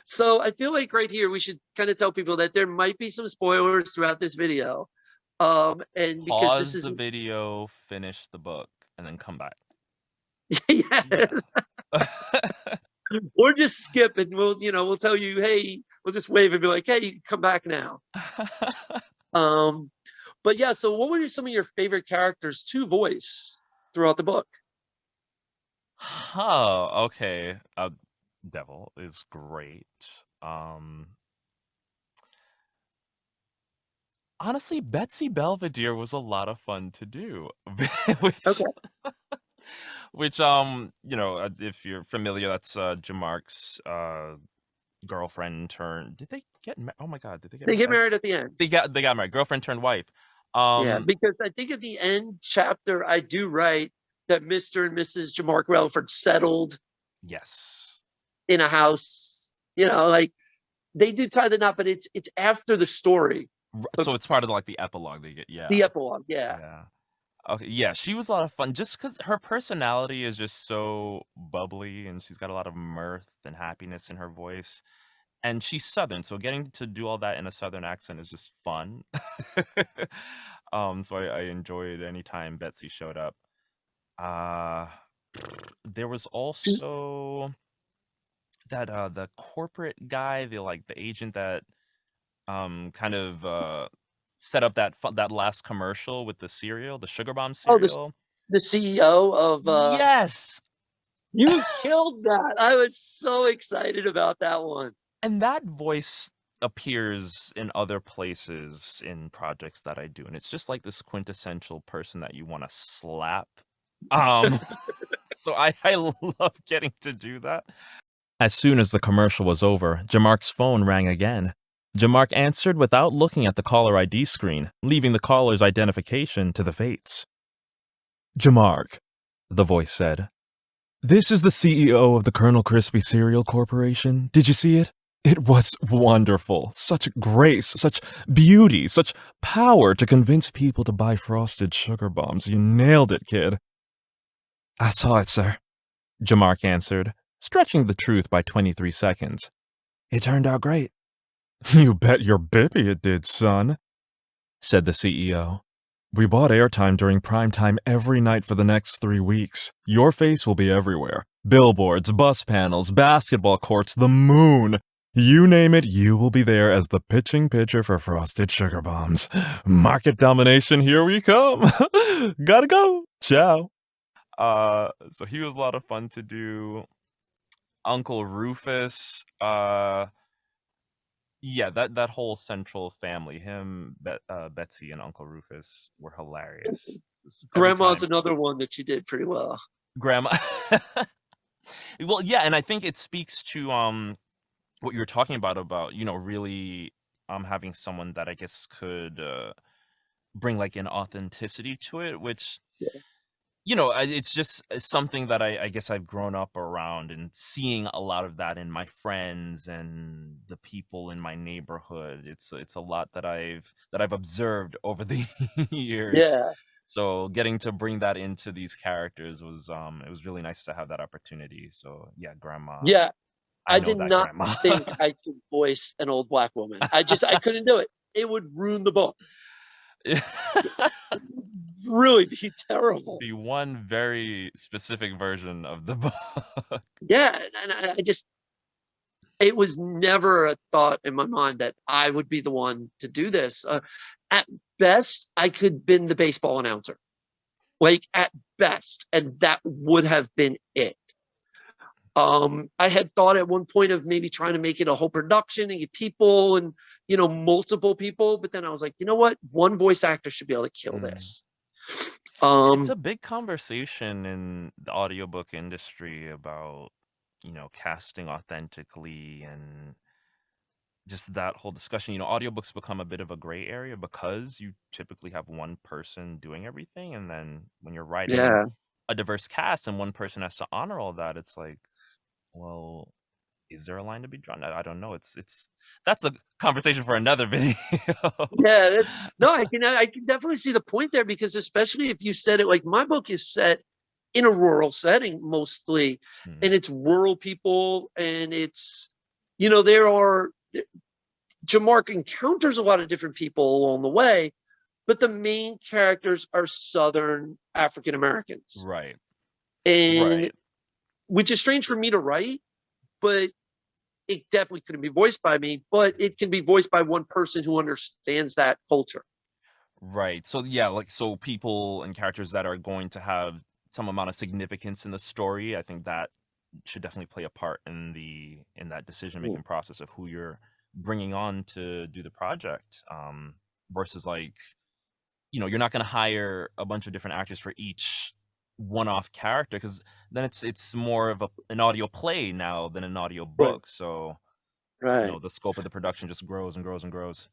So I feel like right here we should kind of tell people that there might be some spoilers throughout this video. And because this Pause is the video, finish the book, and then come back. yes, Yeah. or just skip and we'll tell you, hey, we'll just wave and be like, hey, you can come back now. Um, but yeah, so what were some of your favorite characters to voice throughout the book? Okay. Devil is great. Um, Honestly, Betsy Belvedere was a lot of fun to do, which Okay. if you're familiar, that's JaMark's girlfriend turned. Did they get oh my god, did they get They get married? married at the end. They got married. Girlfriend turned wife. Yeah, Um, because I think at the end chapter I do write that Mr. and Mrs. JaMark Reliford settled yes. in a house. Like they do tie the knot, but it's after the story, the So it's part of like the epilogue they get. the Yeah. epilogue. Yeah. Yeah. Okay, yeah, she was a lot of fun just because her personality is just so bubbly, and she's got a lot of mirth and happiness in her voice, and she's Southern, so getting to do all that in a Southern accent is just fun. So I enjoyed any time Betsy showed up. Uh, there was also the corporate guy, the agent that, kind of, set up that last commercial with the cereal, the Sugar Bomb Oh, cereal. the CEO of Yes! you killed that. I was so excited about that one. And that voice appears in other places in projects that I do, and it's just like this quintessential person that you wanna slap. Um, so I love getting to do that. As soon as the commercial was over, JaMark's phone rang again. JaMark answered without looking at the caller ID screen, leaving the caller's identification to the fates. JaMark, the voice said. This is the CEO of the Colonel Crispy Cereal Corporation. Did you see it? It was wonderful. Such grace, such beauty, such power to convince people to buy frosted sugar bombs. You nailed it, kid. I saw it, sir, JaMark answered, stretching the truth by 23 seconds. It turned out great. You bet your bippy it did, son, said the CEO. We bought airtime during prime time every night for the next 3 weeks. Your face will be everywhere. Billboards, bus panels, basketball courts, the moon. You name it, you will be there as the pitching pitcher for frosted sugar bombs. Market domination, here we come. Gotta go. Ciao. So he was a lot of fun to do. Uncle Rufus, yeah, that whole central family, Betsy and Uncle Rufus were hilarious. Every Grandma's time another one that you did pretty well. grandma well, yeah, and I think it speaks to, what you're talking about, really, having someone that I guess could, bring, like, an authenticity to it, which Yeah. it's just something that I guess I've grown up around and seeing a lot of that in my friends and the people in my neighborhood. It's a lot that I've observed over the years. Yeah. So getting to bring that into these characters was it was really nice to have that opportunity. So yeah, grandma, Yeah. I I know did that not grandma. think I could voice an old black woman. I couldn't do it. It would ruin the book. Really be terrible. Be one very specific version of the book. Yeah, and I just it was never a thought in my mind that I would be the one to do this. At best, I could been the baseball announcer, like at best, and that would have been it. I had thought at one point of maybe trying to make it a whole production and get people and multiple people, but then I was like, you know what? One voice actor should be able to kill Mm. this. It's Um, a big conversation in the audiobook industry about, casting authentically and just that whole discussion. Audiobooks become a bit of a gray area because you typically have one person doing everything. And then when you're writing yeah, a diverse cast and one person has to honor all that, it's like, well, is there a line to be drawn? I don't know. It's that's a conversation for another video. yeah. No, I can definitely see the point there because especially if you said it like my book is set in a rural setting mostly, Hmm. and it's rural people and it's there are JaMark encounters a lot of different people along the way, but the main characters are Southern African Americans, Right. and Right. which is strange for me to write, but it definitely couldn't be voiced by me. But it can be voiced by one person who understands that culture. Right. So yeah, like so people and characters that are going to have some amount of significance in the story, I think that should definitely play a part in that decision Mm. making process of who you're bringing on to do the project. Versus like, you're not going to hire a bunch of different actors for each one-off character because then it's more of an audio play now than an audio Right, book. So, right. the scope of the production just grows and grows and grows.